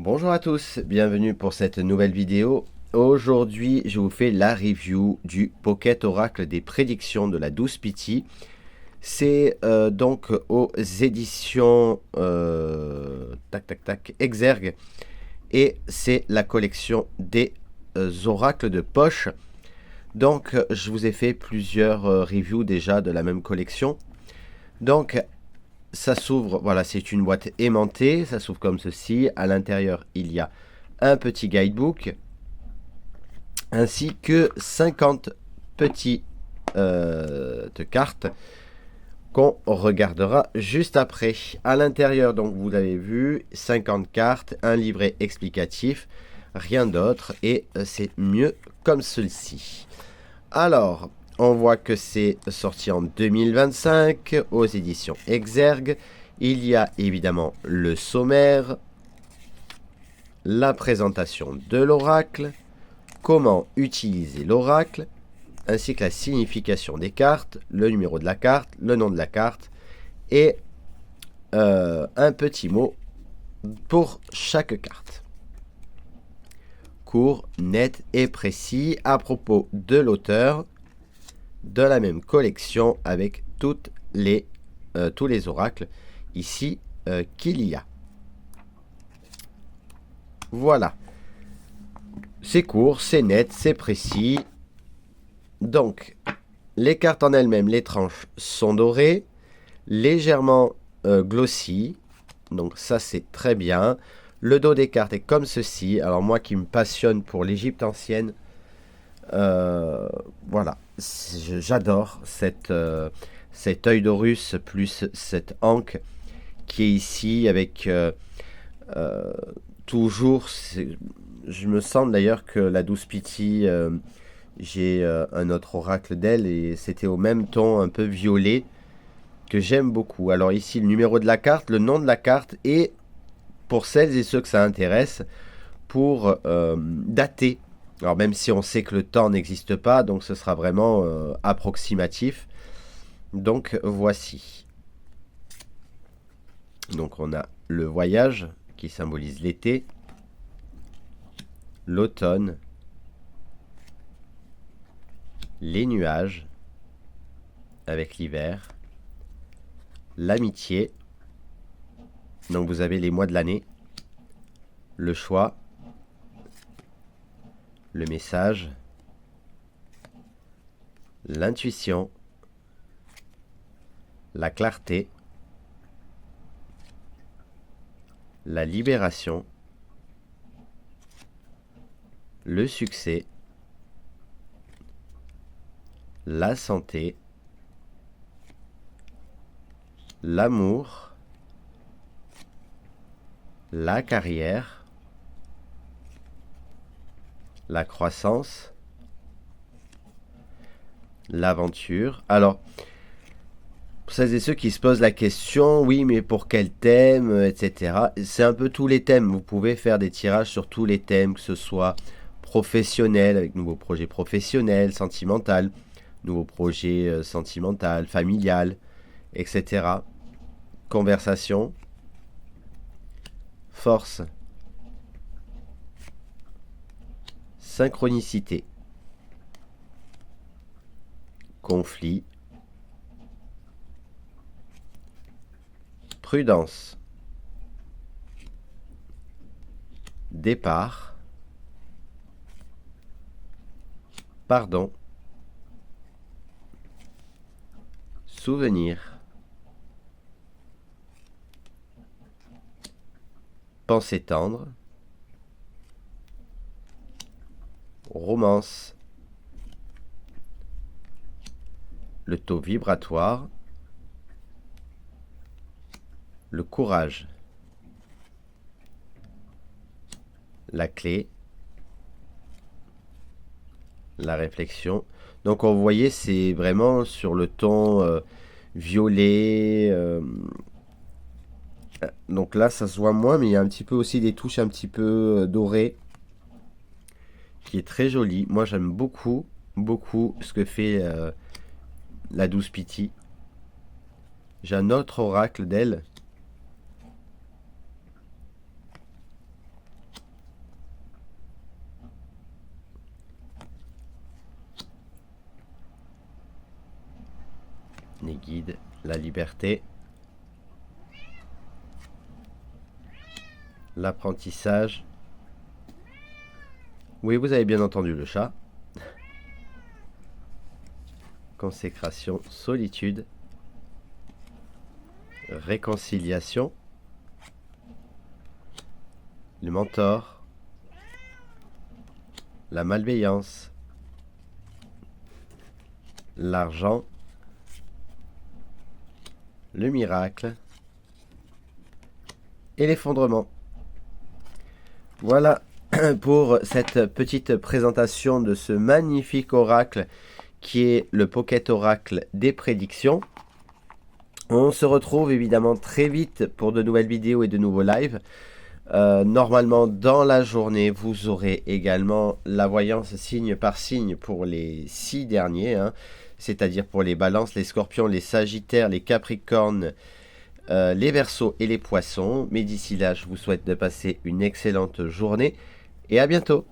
Bonjour à tous, bienvenue pour cette nouvelle vidéo. Aujourd'hui, je vous fais la review du Pocket Oracle des prédictions de la 12 Pity. C'est donc aux éditions Exergue et c'est la collection des oracles de poche. Donc, je vous ai fait plusieurs reviews déjà de la même collection. Donc, ça s'ouvre, voilà, c'est une boîte aimantée, ça s'ouvre comme ceci. À l'intérieur, il y a un petit guidebook ainsi que 50 petites cartes qu'on regardera juste après. À l'intérieur, donc vous l'avez vu, 50 cartes, un livret explicatif, rien d'autre, et c'est mieux comme ceci. Alors, on voit que c'est sorti en 2025 aux éditions Exergue. Il y a évidemment le sommaire, la présentation de l'oracle, comment utiliser l'oracle, ainsi que la signification des cartes, le numéro de la carte, le nom de la carte et un petit mot pour chaque carte. Court, net et précis à propos de l'auteur de la même collection avec tous les oracles ici qu'il y a. Voilà. C'est court, c'est net, c'est précis. Donc, les cartes en elles-mêmes, les tranches sont dorées, légèrement glossy. Donc ça, c'est très bien. Le dos des cartes est comme ceci. Alors moi qui me passionne pour l'Égypte ancienne, voilà. J'adore cet œil d'Horus plus cette anque qui est ici avec toujours... Je me sens d'ailleurs que la 12 Pity... j'ai un autre oracle d'elle et c'était au même ton un peu violet que j'aime beaucoup. Alors ici le numéro de la carte, le nom de la carte et pour celles et ceux que ça intéresse, pour dater. Alors même si on sait que le temps n'existe pas, donc ce sera vraiment approximatif. Donc voici. Donc on a le voyage qui symbolise l'été, l'automne, les nuages avec l'hiver, l'amitié, donc vous avez les mois de l'année, le choix, le message, l'intuition, la clarté, la libération, le succès, la santé, l'amour, la carrière, la croissance, l'aventure. Alors, pour celles et ceux qui se posent la question, oui, mais pour quel thème, etc. C'est un peu tous les thèmes. Vous pouvez faire des tirages sur tous les thèmes, que ce soit professionnel, avec nouveaux projets professionnels, sentimental, nouveaux projets sentimental, familial, etc. Conversation, force, synchronicité, conflit, prudence, départ, pardon, souvenir, pensée tendre, romance, le taux vibratoire, le courage, la clé, la réflexion. Donc on voyait c'est vraiment sur le ton violet. Donc là ça se voit moins mais il y a un petit peu aussi des touches un petit peu dorées qui est très joli. Moi j'aime beaucoup ce que fait la 12 Pity. J'ai un autre oracle d'elle. les guides, la liberté, l'apprentissage. Oui, vous avez bien entendu le chat. Consécration, solitude, réconciliation, le mentor, la malveillance, l'argent, le miracle et l'effondrement. Voilà pour cette petite présentation de ce magnifique oracle qui est le Pocket Oracle des prédictions. On se retrouve évidemment très vite pour de nouvelles vidéos et de nouveaux lives. Normalement, dans la journée, vous aurez également la voyance signe par signe pour les 6 derniers, hein, c'est-à-dire pour les balances, les scorpions, les sagittaires, les capricornes, les verseaux et les poissons. Mais d'ici là, je vous souhaite de passer une excellente journée et à bientôt.